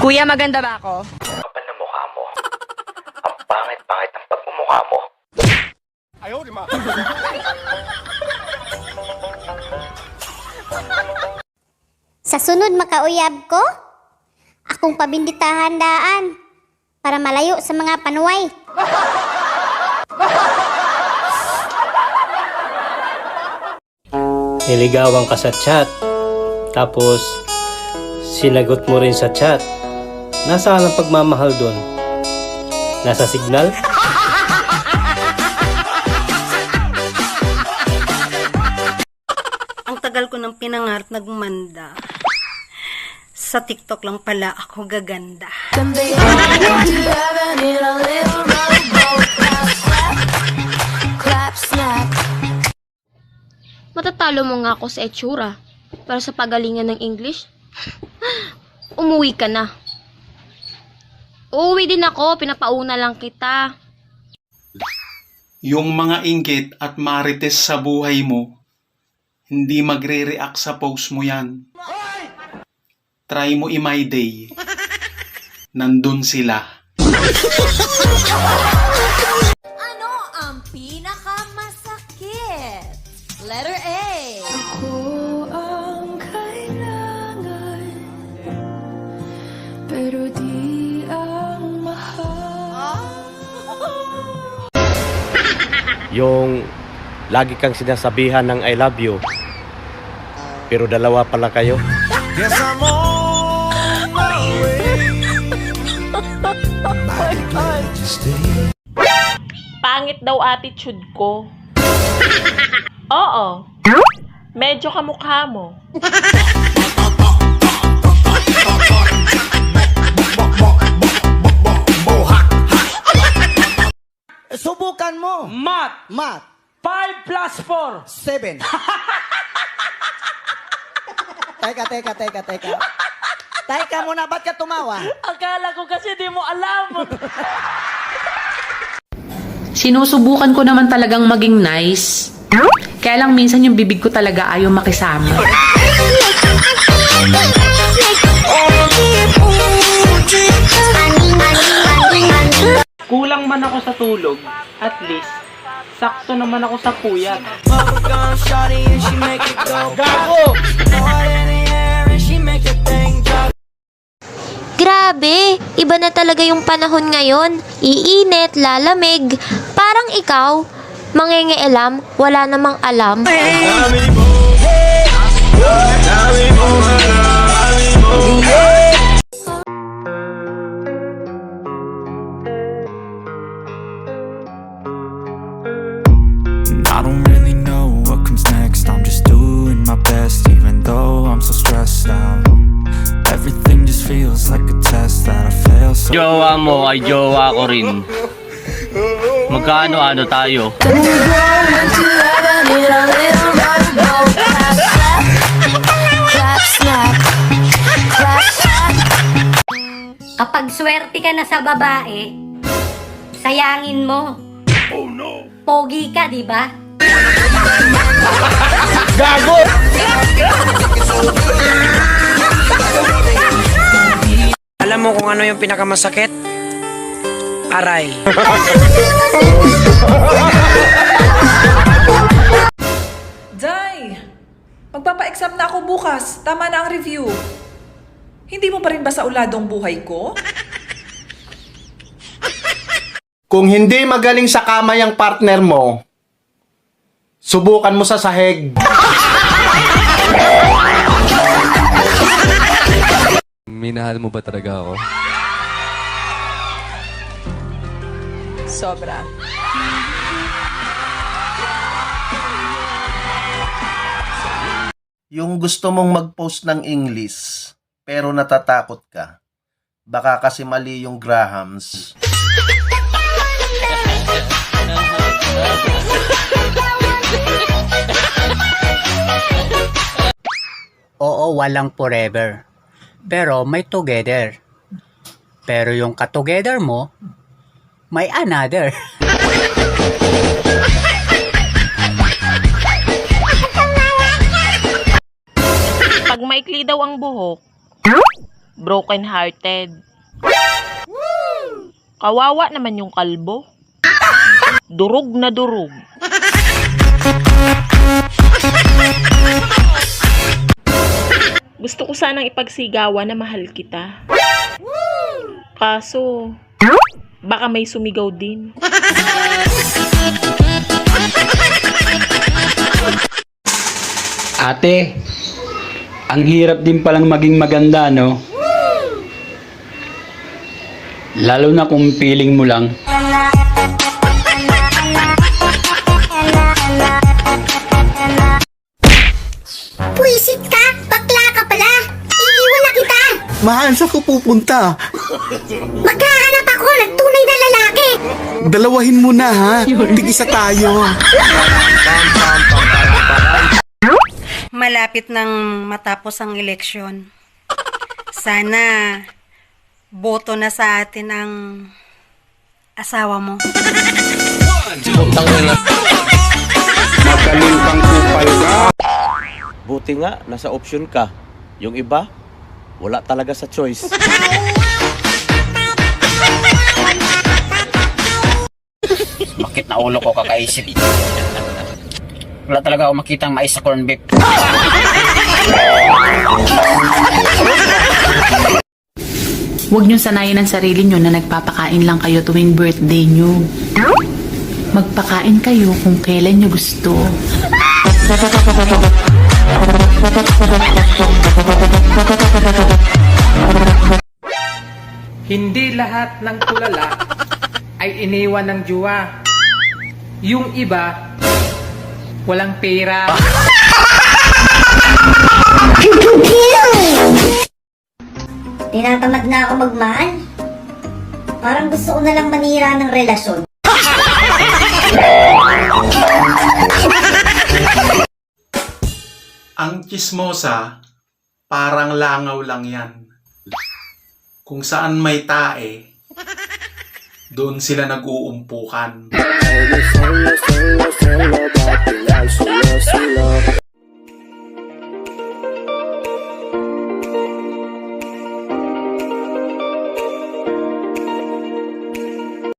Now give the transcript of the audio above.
Kuya, maganda ba ako? Kapal na mukha mo. Ang pangit-pangit ng pagmumukha mo. Sa sunod makauyab ko, akong pabinditahan daan para malayo sa mga panuway. Niligawan ka sa chat, tapos sinagot mo rin sa chat. Nasaan ang pagmamahal doon? Nasa signal? Ang tagal ko ng pinangarap na gumanda. Sa TikTok lang pala ako gaganda. Matatalo mo nga ako sa etsura. Pero sa pagalingan ng English, umuwi ka na. Uuwi din ako, pinapauna lang kita. Yung mga inggit at marites sa buhay mo, hindi magre-react sa post mo yan. Try mo i-my day. Nandun sila. Ano ang pinakamasakit? Letter A. Ako ang kailangan, pero di ang mahal. Yung lagi kang sinasabihan ng I love you, pero dalawa pala kayo. Yes, I'm on my way. Pangit daw attitude ko. Oo. Medyo kamukha mo. Subukan mo. Math. 5 plus 4. 7. Teka. Teka muna, ba't ka tumawa? Akala ko kasi di mo alam. Sinusubukan ko naman talagang maging nice. Kaya lang minsan yung bibig ko talaga ayaw makisama. Kulang man ako sa tulog, at least, sakto naman ako sa puyat. Gago! Grabe, iba na talaga yung panahon ngayon. Iinit, lalamig. Parang ikaw, mangingialam, wala namang alam. I don't really know what comes next. I'm just doing my best, even though I'm so stressed out. Everything just feels like a test that I fail so. Jowa mo ay jowa ko rin. Magkaano-ano tayo? Kapag swerte ka na sa babae, sayangin mo. Oh no! Pogi ka, di ba? Gago! Alam mo kung ano yung pinakamasakit? Aray. Day, magpapa-exam na ako bukas. Tama na ang review. Hindi mo pa rin ba sa uladong buhay ko? Kung hindi magaling sa kamay ang partner mo, subukan mo sa sahig. Minahal mo ba talaga ako? Sobra. Yung gusto mong mag-post ng English, pero natatakot ka. Baka kasi mali yung Grahams. Oo, walang forever. Pero may together. Pero yung ka-together mo, may another. Pag maikli daw ang buhok, broken-hearted. Kawawa naman yung kalbo. Durog na durog. Gusto ko sanang ipagsigawan na mahal kita. Kaso, baka may sumigaw din. Ate, ang hirap din palang maging maganda, no? Lalo na kung feeling mo lang. Puisit ka? Bakla ka pala? Iiwan na kita! Mahal, saan ko pupunta? Maghahanap ako ng tunay na lalaki! Dalawahin mo na ha. Tig-isa tayo. Malapit nang matapos ang eleksyon. Sana boto na sa atin ang asawa mo. Magaling kang kupal ka. Buti nga, nasa option ka. Yung iba, wala talaga sa choice. Bakit na ulo ko kakaisip? Wala talaga ako makitang mais sa corn beef. Huwag niyong sanayin ang sarili niyo na nagpapakain lang kayo tuwing birthday niyo. Magpakain kayo kung kailan niyo gusto. Hindi lahat ng tulala ay iniwan ng juwa. Yung iba, walang pera. Tinatamad na ako magmahal. Parang gusto ko na lang manira ng relasyon. Ang chismosa, parang langaw lang yan. Kung saan may tae, doon sila nag-uumpukan.